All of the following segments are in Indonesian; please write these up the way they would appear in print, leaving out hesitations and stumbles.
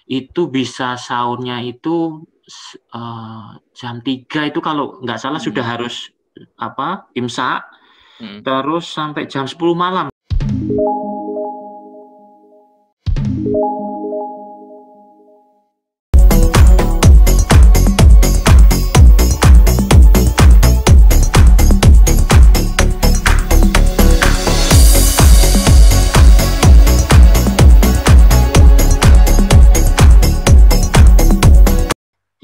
itu bisa sahurnya itu jam 3 itu kalau nggak salah sudah harus imsak, terus sampai jam 10 malam.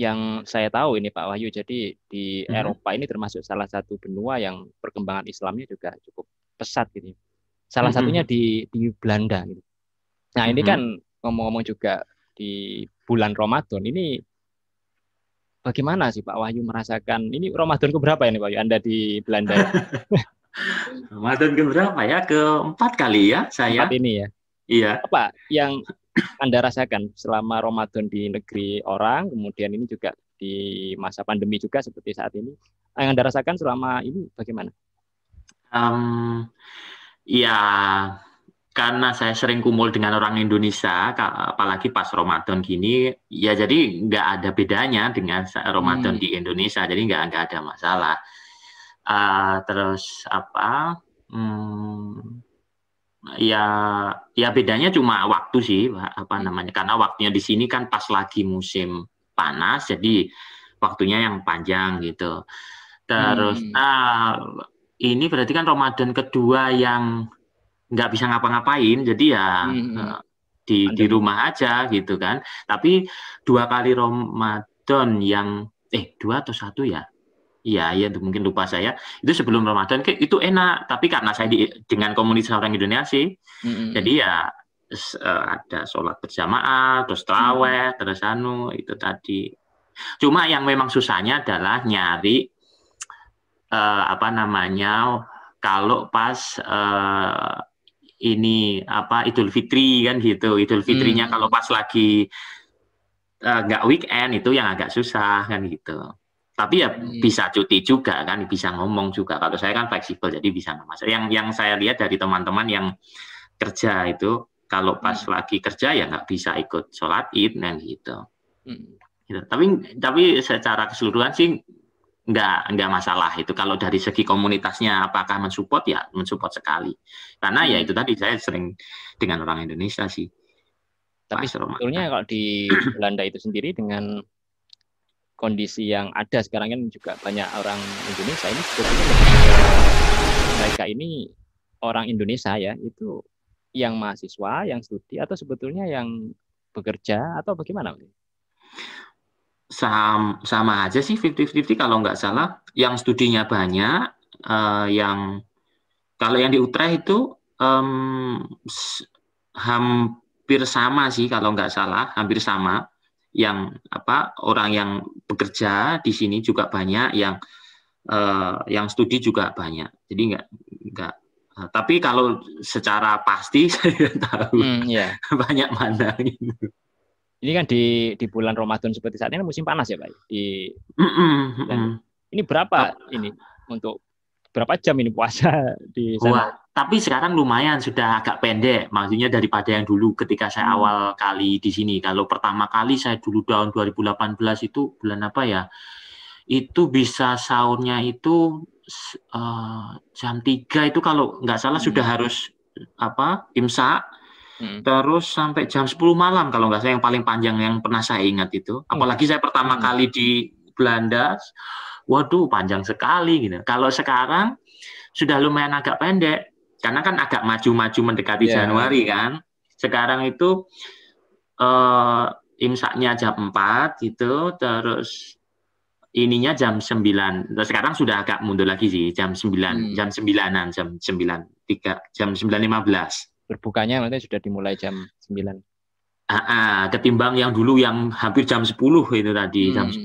Yang saya tahu ini Pak Wahyu, jadi di Eropa ini termasuk salah satu benua yang perkembangan Islamnya juga cukup pesat gitu. Salah satunya di Belanda gitu. Nah, ini kan ngomong-ngomong juga di bulan Ramadan ini, bagaimana sih Pak Wahyu merasakan ini Ramadan keberapa ini Pak Wahyu Anda di Belanda? Ramadan keberapa ya? Keempat kali ya saya. Keempat ini ya. Iya. Apa yang Anda rasakan selama Ramadan di negeri orang, kemudian ini juga di masa pandemi juga seperti saat ini, yang Anda rasakan selama ini bagaimana? Ya, karena saya sering kumpul dengan orang Indonesia, apalagi pas Ramadan gini, ya jadi nggak ada bedanya dengan Ramadan di Indonesia, jadi nggak ada masalah. Terus ya bedanya cuma waktu sih, karena waktunya di sini kan pas lagi musim panas, jadi waktunya yang panjang gitu. Terus ini berarti kan Ramadan kedua yang nggak bisa ngapa-ngapain, jadi ya di rumah aja gitu kan. Tapi 2 kali Ramadan yang 2 atau 1 ya? Iya, mungkin lupa saya. Itu sebelum Ramadan itu enak, tapi karena saya dengan komunitas orang Indonesia, jadi ya ada sholat berjamaah, terus taraweh, terus itu tadi. Cuma yang memang susahnya adalah nyari kalau pas Idul Fitri kan gitu. Idul Fitrinya kalau pas lagi nggak weekend itu yang agak susah kan gitu. Tapi ya bisa cuti juga kan, bisa ngomong juga. Kalau saya kan fleksibel, jadi bisa ngomong. Yang saya lihat dari teman-teman yang kerja itu, kalau pas lagi kerja ya nggak bisa ikut sholat Id kan gitu. Gitu. Tapi secara keseluruhan sih nggak masalah itu. Kalau dari segi komunitasnya apakah mensupport, ya mensupport sekali. Karena ya itu tadi saya sering dengan orang Indonesia sih. Tapi sebetulnya kalau di Belanda itu sendiri dengan kondisi yang ada sekarang kan juga banyak orang Indonesia ini, sebetulnya mereka ini orang Indonesia ya, itu yang mahasiswa, yang studi, atau sebetulnya yang bekerja, atau bagaimana? Sama aja sih, 50-50 kalau nggak salah. Yang studinya banyak, kalau yang di Utrecht itu hampir sama sih kalau nggak salah, hampir sama. Yang orang yang bekerja di sini juga banyak, yang studi juga banyak. Jadi nggak. Tapi kalau secara pasti saya tahu banyak mana gitu. Ini kan di bulan Ramadan seperti saat ini musim panas ya Pak. Ini berapa ini untuk berapa jam ini puasa di sana? Tapi sekarang lumayan sudah agak pendek, maksudnya daripada yang dulu ketika saya awal kali di sini. Kalau pertama kali saya dulu tahun 2018 itu bulan apa ya? Itu bisa sahurnya itu jam 3 itu kalau nggak salah sudah harus imsak. Terus sampai jam 10 malam kalau nggak salah, yang paling panjang yang pernah saya ingat itu. Apalagi saya pertama kali di Belanda, waduh panjang sekali gitu. Kalau sekarang sudah lumayan agak pendek. Karena kan agak maju-maju mendekati Januari kan. Sekarang itu imsaknya jam 4 gitu, terus ininya jam 9. Terus sekarang sudah agak mundur lagi sih, jam 9, jam 9-an, jam 9.3, jam 9.15. Berbukanya maksudnya sudah dimulai jam 9. Ketimbang yang dulu yang hampir jam 10 itu tadi, jam 10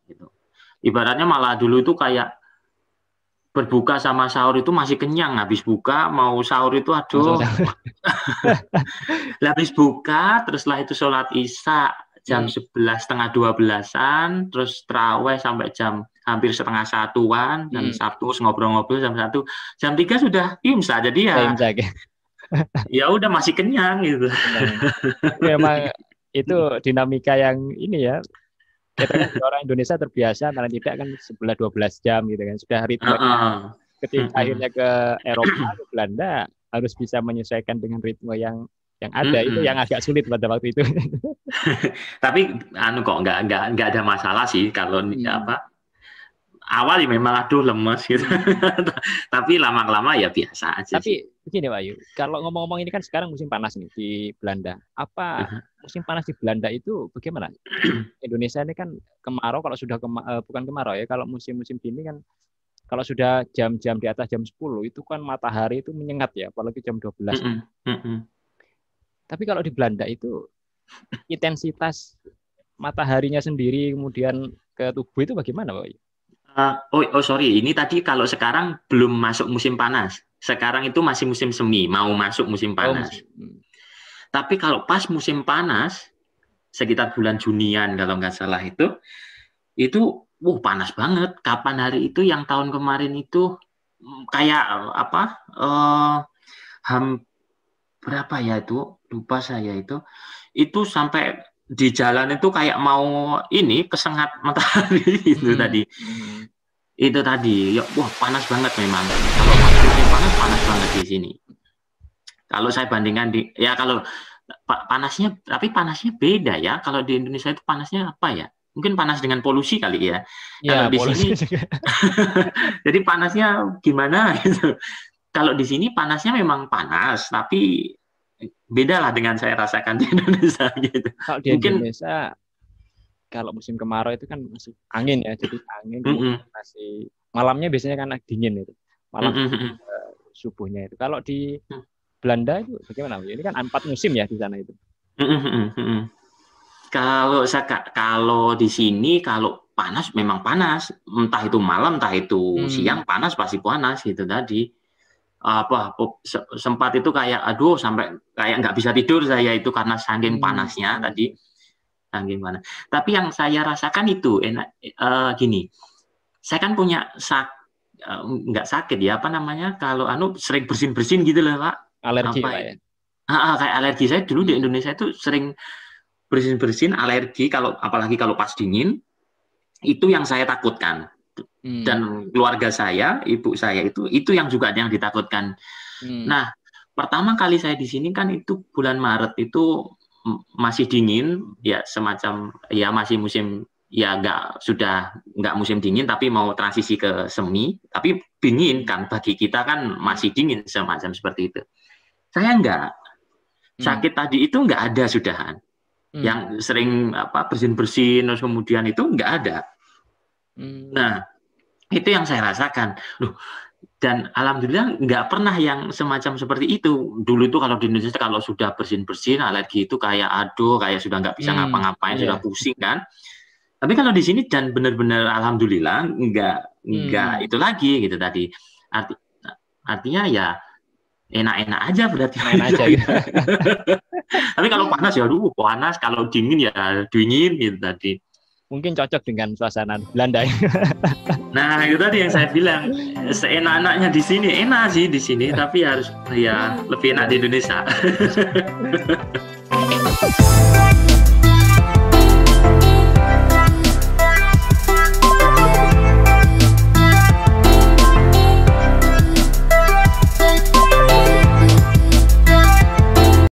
gitu. Ibaratnya malah dulu itu kayak berbuka sama sahur itu masih kenyang, habis buka mau sahur itu aduh. Habis buka terus setelah itu sholat isya jam 11:30-12-an, terus taraweh sampai jam hampir 12:30-an, dan Sabtu ngobrol-ngobrol jam 1, jam 3 sudah imsak, jadi ya ya udah masih kenyang gitu. Memang itu dinamika yang ini ya. Kita kan orang Indonesia terbiasa paling tidak kan 11-12 jam gitu kan. Sudah ritme. Ketika akhirnya ke Eropa, ke Belanda, harus bisa menyesuaikan dengan ritme yang ada. Itu yang agak sulit pada waktu itu. Tapi kok nggak ada masalah sih kalau awal ya memang aduh lemes gitu. Tapi lama-lama ya biasa aja. Tapi begini Pak Yu, kalau ngomong-ngomong ini kan sekarang musim panas nih di Belanda. Apa musim panas di Belanda itu bagaimana? Indonesia ini kan kemarau, kalau sudah bukan kemarau ya, kalau musim-musim dini kan kalau sudah jam-jam di atas jam 10 itu kan matahari itu menyengat ya, apalagi jam 12. Tapi kalau di Belanda itu intensitas mataharinya sendiri kemudian ke tubuh itu bagaimana Pak Yu? Sorry, ini tadi kalau sekarang belum masuk musim panas. Sekarang itu masih musim semi, mau masuk musim panas. Tapi kalau pas musim panas, sekitar bulan Junian kalau nggak salah itu panas banget. Kapan hari itu yang tahun kemarin itu kayak berapa ya itu? Lupa saya itu sampai di jalan itu kayak mau ini kesengat matahari itu tadi. Itu tadi, ya, panas banget memang. Kalau musim panas banget di sini. Kalau saya bandingkan kalau panasnya, tapi panasnya beda ya. Kalau di Indonesia itu panasnya apa ya? Mungkin panas dengan polusi kali ya. Kalau di sini, jadi panasnya gimana gitu. Kalau di sini panasnya memang panas, tapi beda lah dengan saya rasakan di Indonesia gitu. Kalau di Indonesia, kalau musim kemarau itu kan masih angin ya, jadi angin masih malamnya biasanya kan dingin itu, malam subuhnya itu. Kalau di Belanda itu bagaimana? Ini kan 4 musim ya di sana itu. Kalau di sini kalau panas memang panas, entah itu malam, entah itu siang panas pasti panas gitu tadi. Sempat itu kayak sampai kayak nggak bisa tidur saya itu karena saking panasnya tadi, saking panas. Tapi yang saya rasakan itu enak gini, saya kan punya nggak sakit ya kalau sering bersin gitu lah Pak, alergi Pak ya? Kayak alergi saya dulu di Indonesia itu sering bersin alergi apalagi kalau pas dingin, itu yang saya takutkan. Dan keluarga saya, ibu saya itu yang juga yang ditakutkan. Nah, pertama kali saya di sini kan itu bulan Maret itu masih dingin, ya semacam ya masih musim ya nggak musim dingin tapi mau transisi ke semi, tapi dingin kan bagi kita kan masih dingin semacam seperti itu. Saya nggak sakit tadi itu nggak ada sudahan. Yang sering bersin terus kemudian itu nggak ada. Nah, itu yang saya rasakan. Dan alhamdulillah nggak pernah yang semacam seperti itu. Dulu itu kalau di Indonesia kalau sudah bersin alergi itu kayak kayak sudah nggak bisa ngapa-ngapain, sudah pusing kan. Tapi kalau di sini dan benar-benar alhamdulillah nggak itu lagi gitu tadi. Artinya ya enak-enak aja berarti. Enak aja gitu. Tapi kalau panas ya panas, kalau dingin ya dingin gitu tadi. Mungkin cocok dengan suasana Belanda. Nah, itu tadi yang saya bilang, seenak-enaknya di sini, enak sih di sini, tapi harus ya lebih enak di Indonesia.